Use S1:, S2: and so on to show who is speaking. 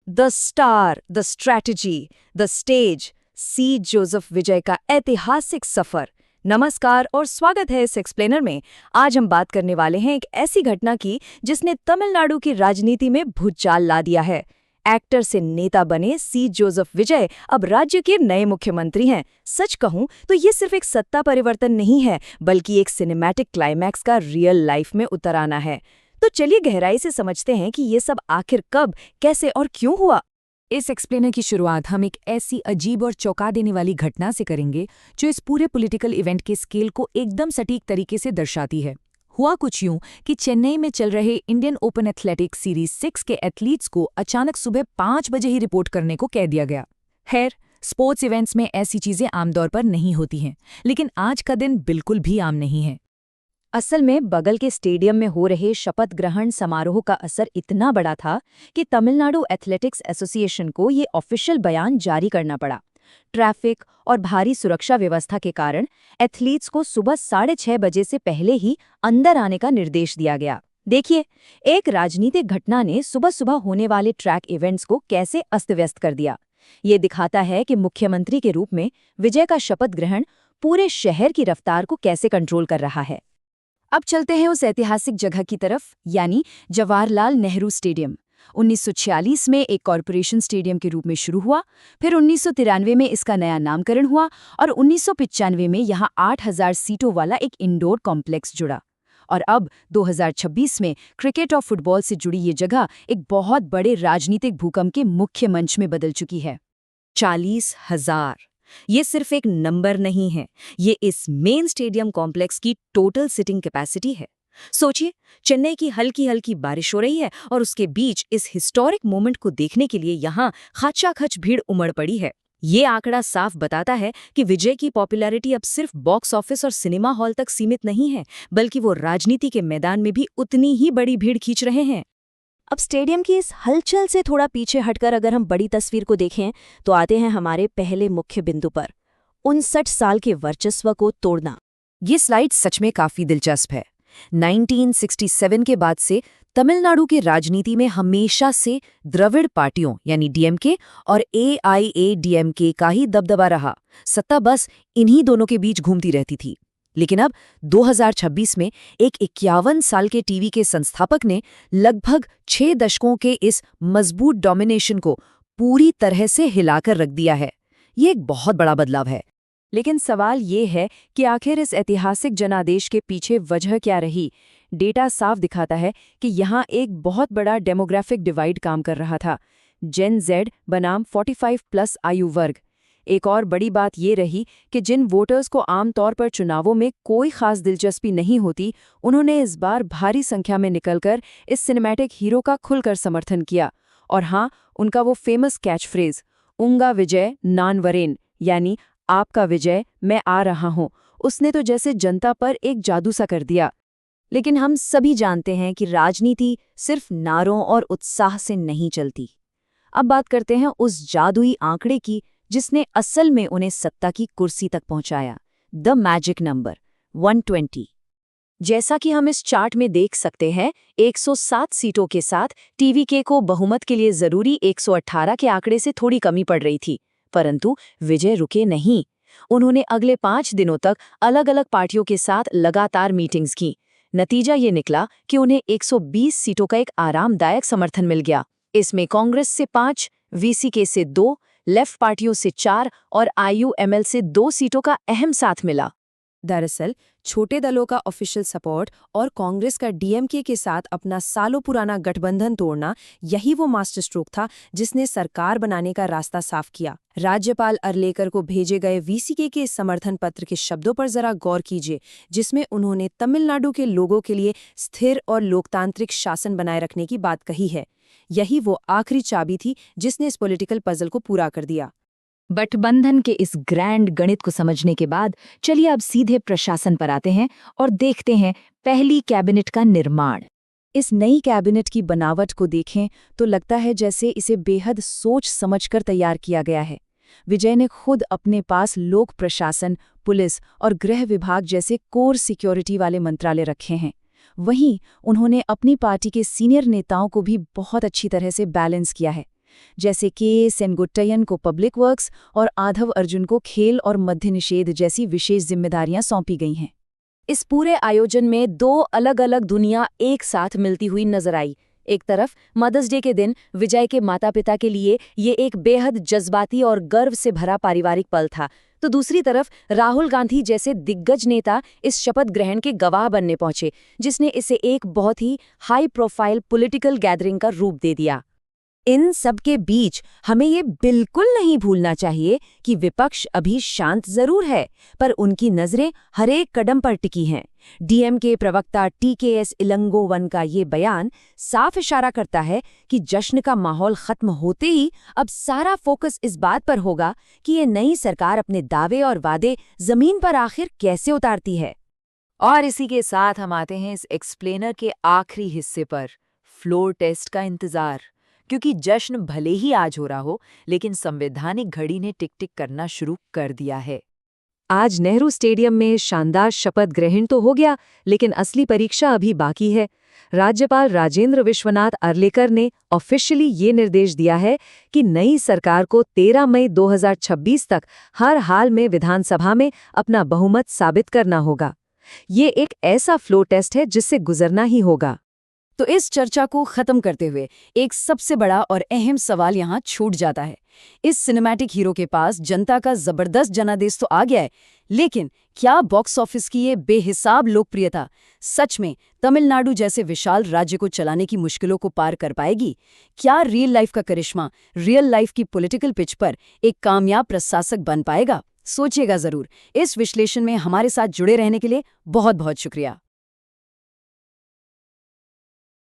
S1: The star, the strategy, the stage, C Joseph Vijay का ऐतिहासिक सफर। नमस्कार और स्वागत है इस एक्सप्लेनर में। आज हम बात करने वाले हैं एक ऐसी घटना की जिसने तमिलनाडु की राजनीति में भूचाल ला दिया है। एक्टर से नेता बने सी जोसेफ विजय अब राज्य के नए मुख्यमंत्री हैं। सच कहूं तो ये सिर्फ एक सत्ता परिवर्तन नहीं है, बल्कि एक सिनेमैटिक क्लाइमैक्स का रियल लाइफ में उतर आना है। तो चलिए गहराई से समझते हैं कि ये सब आखिर कब, कैसे और क्यों हुआ।
S2: इस एक्सप्लेनर की शुरुआत हम एक ऐसी अजीब और चौंका देने वाली घटना से करेंगे जो इस पूरे पॉलिटिकल इवेंट के स्केल को एकदम सटीक तरीके से दर्शाती है। हुआ कुछ यूं कि चेन्नई में चल रहे इंडियन ओपन एथलेटिक्स सीरीज 6 के एथलीट्स को अचानक सुबह 5 बजे ही रिपोर्ट करने को कह दिया गया। खैर, स्पोर्ट्स इवेंट्स में ऐसी चीजें आमतौर पर नहीं होती हैं, लेकिन आज का दिन बिल्कुल भी आम नहीं है।
S1: असल में बगल के स्टेडियम में हो रहे शपथ ग्रहण समारोह का असर इतना बड़ा था कि तमिलनाडु एथलेटिक्स एसोसिएशन को ये ऑफिशियल बयान जारी करना पड़ा। ट्रैफिक और भारी सुरक्षा व्यवस्था के कारण एथलीट्स को सुबह 6:30 बजे से पहले ही अंदर आने का निर्देश दिया गया। देखिए, एक राजनीतिक घटना ने सुबह सुबह होने वाले ट्रैक इवेंट्स को कैसे अस्त-व्यस्त कर दिया। ये दिखाता है कि मुख्यमंत्री के रूप में विजय का शपथ ग्रहण पूरे शहर की रफ्तार को कैसे कंट्रोल कर रहा है। अब चलते हैं उस ऐतिहासिक जगह की तरफ, यानी जवाहरलाल नेहरू स्टेडियम। 1946 में एक कॉरपोरेशन स्टेडियम के रूप में शुरू हुआ, फिर 1993 में इसका नया नामकरण हुआ और 1995 में यहाँ 8,000 सीटों वाला एक इंडोर कॉम्प्लेक्स जुड़ा। और अब 2026 में क्रिकेट और फुटबॉल से जुड़ी ये जगह एक बहुत बड़े राजनीतिक भूकंप के मुख्य मंच में बदल चुकी है। 40,000 ये सिर्फ एक नंबर नहीं है, ये इस मेन स्टेडियम कॉम्प्लेक्स की टोटल सिटिंग कैपेसिटी है। सोचिए, चेन्नई की हल्की हल्की बारिश हो रही है और उसके बीच इस हिस्टोरिक मोमेंट को देखने के लिए यहाँ खचाखच भीड़ उमड़ पड़ी है। ये आंकड़ा साफ बताता है कि विजय की पॉपुलैरिटी अब सिर्फ बॉक्स ऑफिस और सिनेमा हॉल तक सीमित नहीं है, बल्कि वो राजनीति के मैदान में भी उतनी ही बड़ी भीड़ खींच रहे हैं। अब स्टेडियम की इस हलचल से थोड़ा पीछे हटकर अगर हम बड़ी तस्वीर को देखें तो आते हैं हमारे पहले मुख्य बिंदु पर, 59 साल के वर्चस्व को तोड़ना। ये स्लाइड सच में काफी दिलचस्प है। 1967 के बाद से तमिलनाडु के राजनीति में हमेशा से द्रविड़ पार्टियों यानी डीएमके और एआईएडीएमके का ही दबदबा रहा। सत्ता बस इन्हीं दोनों के बीच घूमती रहती थी। लेकिन अब 2026 में एक 51 साल के टीवी के संस्थापक ने लगभग 6 दशकों के इस मजबूत डोमिनेशन को पूरी तरह से हिलाकर रख दिया है। ये एक बहुत बड़ा बदलाव है। लेकिन सवाल ये है कि आखिर इस ऐतिहासिक जनादेश के पीछे वजह क्या रही। डेटा साफ दिखाता है कि यहाँ एक बहुत बड़ा डेमोग्राफिक डिवाइड काम कर रहा था। जेन जेड बनाम 45+ आयु वर्ग। एक और बड़ी बात ये रही कि जिन वोटर्स को आमतौर पर चुनावों में कोई खास दिलचस्पी नहीं होती, उन्होंने इस बार भारी संख्या में निकलकर इस सिनेमैटिक हीरो का खुलकर समर्थन किया। और हाँ, उनका वो फेमस कैच फ्रेज उंगा विजय नान वरेन, यानी आपका विजय मैं आ रहा हूँ, उसने तो जैसे जनता पर एक जादू सा कर दिया। लेकिन हम सभी जानते हैं कि राजनीति सिर्फ नारों और उत्साह से नहीं चलती। अब बात करते हैं उस जादुई आंकड़े की जिसने असल में उन्हें सत्ता की कुर्सी तक पहुंचाया, द मैजिक नंबर 120। जैसा कि हम इस चार्ट में देख सकते हैं, 107 सीटों के साथ टीवीके को बहुमत के लिए जरूरी 118 के आंकड़े से थोड़ी कमी पड़ रही थी। परंतु विजय रुके नहीं। उन्होंने अगले 5 दिनों तक अलग अलग पार्टियों के साथ लगातार मीटिंग्स की। नतीजा ये निकला कि उन्हें 120 सीटों का एक आरामदायक समर्थन मिल गया। इसमें कांग्रेस से 5, वीसीके से 2, लेफ्ट पार्टियों से 4 और आईयूएमएल से 2 सीटों का अहम साथ मिला। दरअसल छोटे दलों का ऑफिशियल सपोर्ट और कांग्रेस का डीएमके के साथ अपना सालों पुराना गठबंधन तोड़ना, यही वो मास्टर स्ट्रोक था जिसने सरकार बनाने का रास्ता साफ किया। राज्यपाल अर्लेकर को भेजे गए वीसीके के समर्थन पत्र के शब्दों पर जरा गौर कीजिए, जिसमें उन्होंने तमिलनाडु के लोगों के लिए स्थिर और लोकतांत्रिक शासन बनाए रखने की बात कही है। यही वो आखिरी चाबी थी जिसने इस पॉलिटिकल पजल को पूरा कर दिया। गठबंधन के इस ग्रैंड गणित को समझने के बाद चलिए अब सीधे प्रशासन पर आते हैं और देखते हैं पहली कैबिनेट का निर्माण। इस नई कैबिनेट की बनावट को देखें तो लगता है जैसे इसे बेहद सोच समझकर तैयार किया गया है। विजय ने खुद अपने पास लोक प्रशासन, पुलिस और गृह विभाग जैसे कोर सिक्योरिटी वाले मंत्रालय रखे हैं। वहीं उन्होंने अपनी पार्टी के सीनियर नेताओं को भी बहुत अच्छी तरह से बैलेंस किया है। जैसे के सेनगुट्टयन को पब्लिक वर्क्स और आधव अर्जुन को खेल और मद्य निषेध जैसी विशेष जिम्मेदारियां सौंपी गई हैं। इस पूरे आयोजन में दो अलग-अलग दुनिया एक साथ मिलती हुई नजर आई। एक तरफ मदर्स डे के दिन विजय के माता-पिता के लिए ये एक बेहद जज्बाती और गर्व से भरा पारिवारिक पल था, तो दूसरी तरफ राहुल गांधी जैसे दिग्गज नेता इस शपथ ग्रहण के गवाह बनने पहुंचे, जिसने इसे एक बहुत ही हाई प्रोफाइल पॉलिटिकल गैदरिंग का रूप दे दिया। इन सब के बीच हमें ये बिल्कुल नहीं भूलना चाहिए कि विपक्ष अभी शांत जरूर है, पर उनकी नजरें हर एक कदम पर टिकी हैं। डीएमके प्रवक्ता टीकेएस इलंगोवन का ये बयान साफ इशारा करता है कि जश्न का माहौल खत्म होते ही अब सारा फोकस इस बात पर होगा कि ये नई सरकार अपने दावे और वादे जमीन पर आखिर कैसे उतारती है। और इसी के साथ हम आते हैं इस एक्सप्लेनर के आखिरी हिस्से पर, फ्लोर टेस्ट का इंतजार। क्योंकि जश्न भले ही आज हो रहा हो, लेकिन संवैधानिक घड़ी ने टिक टिक करना शुरू कर दिया है। आज नेहरू स्टेडियम में शानदार शपथ ग्रहण तो हो गया, लेकिन असली परीक्षा अभी बाकी है। राज्यपाल राजेंद्र विश्वनाथ अर्लेकर ने ऑफिशियली ये निर्देश दिया है कि नई सरकार को 13 मई 2026 तक हर हाल में विधानसभा में अपना बहुमत साबित करना होगा। ये एक ऐसा फ्लो टेस्ट है जिससे गुजरना ही होगा। तो इस चर्चा को खत्म करते हुए एक सबसे बड़ा और अहम सवाल यहाँ छूट जाता है। इस सिनेमैटिक हीरो के पास जनता का जबरदस्त जनादेश तो आ गया है, लेकिन क्या बॉक्स ऑफिस की ये बेहिसाब लोकप्रियता सच में तमिलनाडु जैसे विशाल राज्य को चलाने की मुश्किलों को पार कर पाएगी? क्या रियल लाइफ का करिश्मा रियल लाइफ की पॉलिटिकल पिच पर एक कामयाब प्रशासक बन पाएगा? सोचिएगा जरूर। इस विश्लेषण में हमारे साथ जुड़े रहने के लिए बहुत बहुत शुक्रिया।